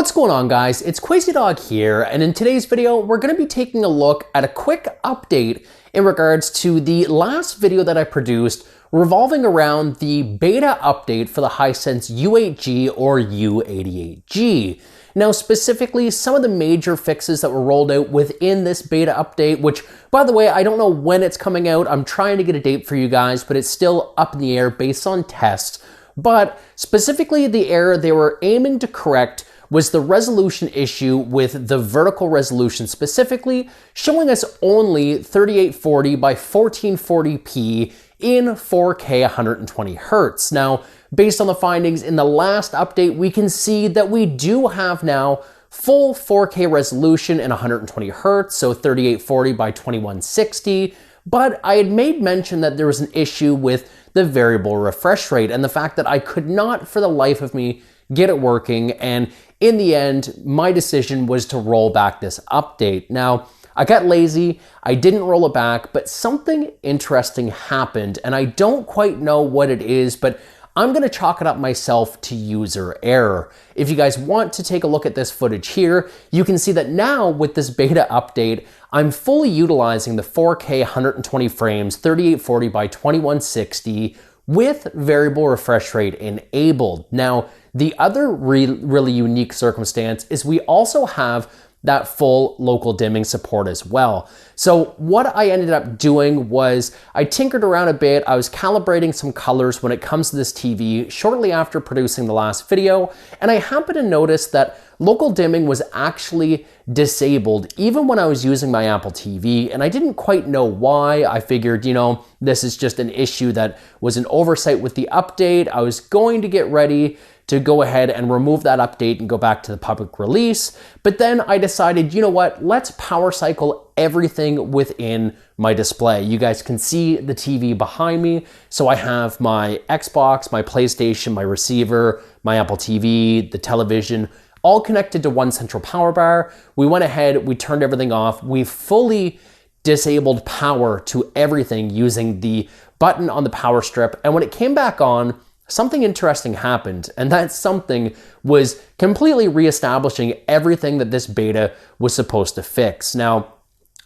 What's going on, guys? It's QuazyDog here, and in today's video we're going to be taking a look at a quick update in regards to the last video that I produced revolving around the beta update for the Hisense U8G or U88G. Now, specifically, some of the major fixes that were rolled out within this beta update, which, by the way, I don't know when it's coming out. I'm trying to get a date for you guys, but it's still up in the air based on tests. But specifically, the error they were aiming to correct was the resolution issue with the vertical resolution, specifically showing us only 3840 by 1440p in 4K 120 Hertz. Now, based on the findings in the last update, we can see that we do have now full 4K resolution in 120 Hertz, so 3840 by 2160. But I had made mention that there was an issue with the variable refresh rate and the fact that I could not for the life of me get it working, and in the end, my decision was to roll back this update. Now, I got lazy, I didn't roll it back, but something interesting happened, and I don't quite know what it is, but I'm gonna chalk it up myself to user error. If you guys want to take a look at this footage here, you can see that now with this beta update, I'm fully utilizing the 4K 120 frames, 3840 by 2160 with variable refresh rate enabled. Now, the other really unique circumstance is we also have that full local dimming support as well. So what I ended up doing was I tinkered around a bit. I was calibrating some colors when it comes to this TV shortly after producing the last video, and I happened to notice that local dimming was actually disabled even when I was using my Apple TV, and I didn't quite know why. I figured, this is just an issue that was an oversight with the update. I was going to get ready to go ahead and remove that update and go back to the public release. But then I decided, let's power cycle everything within my display. You guys can see the TV behind me. So I have my Xbox, my PlayStation, my receiver, my Apple TV, the television, all connected to one central power bar. We went ahead, we turned everything off. We fully disabled power to everything using the button on the power strip. And when it came back on, something interesting happened, and that something was completely reestablishing everything that this beta was supposed to fix. Now,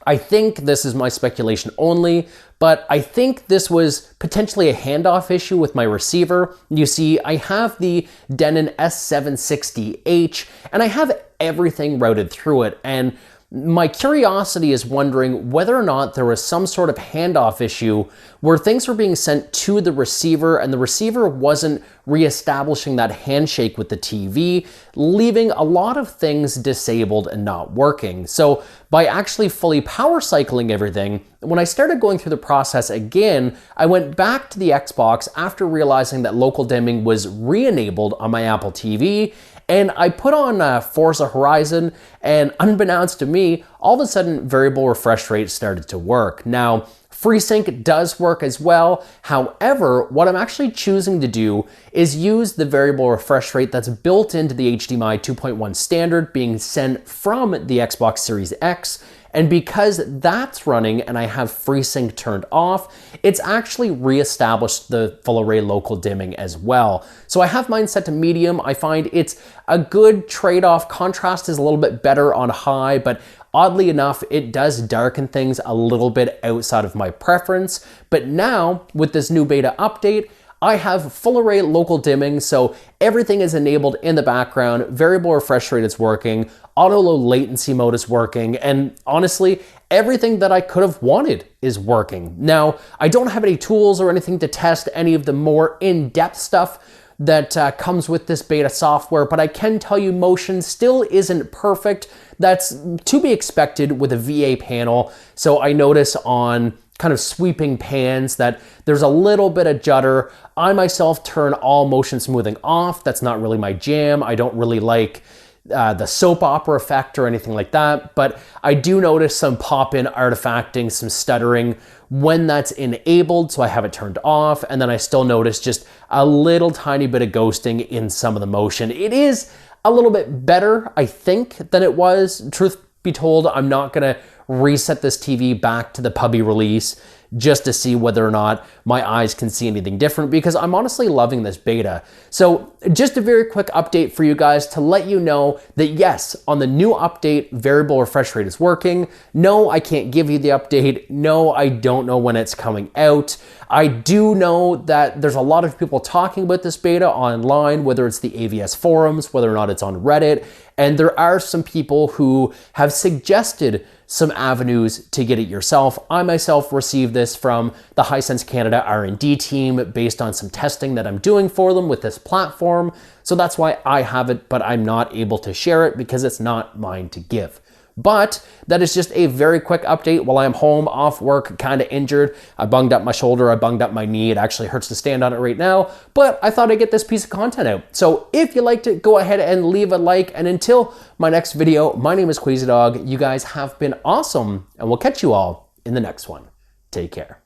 I think this is my speculation only, but I think this was potentially a handoff issue with my receiver. You see, I have the Denon S760h, and I have everything routed through it, and my curiosity is wondering whether or not there was some sort of handoff issue where things were being sent to the receiver and the receiver wasn't reestablishing that handshake with the TV, leaving a lot of things disabled and not working. So by actually fully power cycling everything, when I started going through the process again, I went back to the Xbox after realizing that local dimming was re-enabled on my Apple TV, and I put on Forza Horizon, and unbeknownst to me, all of a sudden variable refresh rate started to work. Now, Freesync does work as well. However, what I'm actually choosing to do is use the variable refresh rate that's built into the HDMI 2.1 standard being sent from the Xbox Series X. And because that's running and I have FreeSync turned off, it's actually reestablished the full array local dimming as well. So I have mine set to medium. I find it's a good trade-off. Contrast is a little bit better on high, but oddly enough, it does darken things a little bit outside of my preference. But now, with this new beta update, I have full array local dimming, so everything is enabled in the background, variable refresh rate is working, auto low latency mode is working, and honestly, everything that I could have wanted is working. Now, I don't have any tools or anything to test any of the more in-depth stuff that comes with this beta software, but I can tell you motion still isn't perfect. That's to be expected with a VA panel, so I notice on kind of sweeping pans that there's a little bit of judder. I myself turn all motion smoothing off. That's not really my jam. I don't really like the soap opera effect or anything like that, but I do notice some pop-in artifacting, some stuttering when that's enabled, so I have it turned off, and then I still notice just a little tiny bit of ghosting in some of the motion. It is a little bit better, I think, than it was. Truth be told, I'm not gonna reset this TV back to the puppy release just to see whether or not my eyes can see anything different, because I'm honestly loving this beta. So just a very quick update for you guys to let you know that yes, on the new update, variable refresh rate is working. No, I can't give you the update. No, I don't know when it's coming out. I do know that there's a lot of people talking about this beta online, whether it's the AVS forums, whether or not it's on Reddit, and there are some people who have suggested some avenues to get it yourself. I myself received this from the Hisense Canada R&D team based on some testing that I'm doing for them with this platform. So that's why I have it, but I'm not able to share it because it's not mine to give. But that is just a very quick update while I'm home, off work, kind of injured. I bunged up my shoulder, I bunged up my knee. It actually hurts to stand on it right now, but I thought I'd get this piece of content out. So if you liked it, go ahead and leave a like. And until my next video, my name is Quasy Dog. You guys have been awesome, and we'll catch you all in the next one. Take care.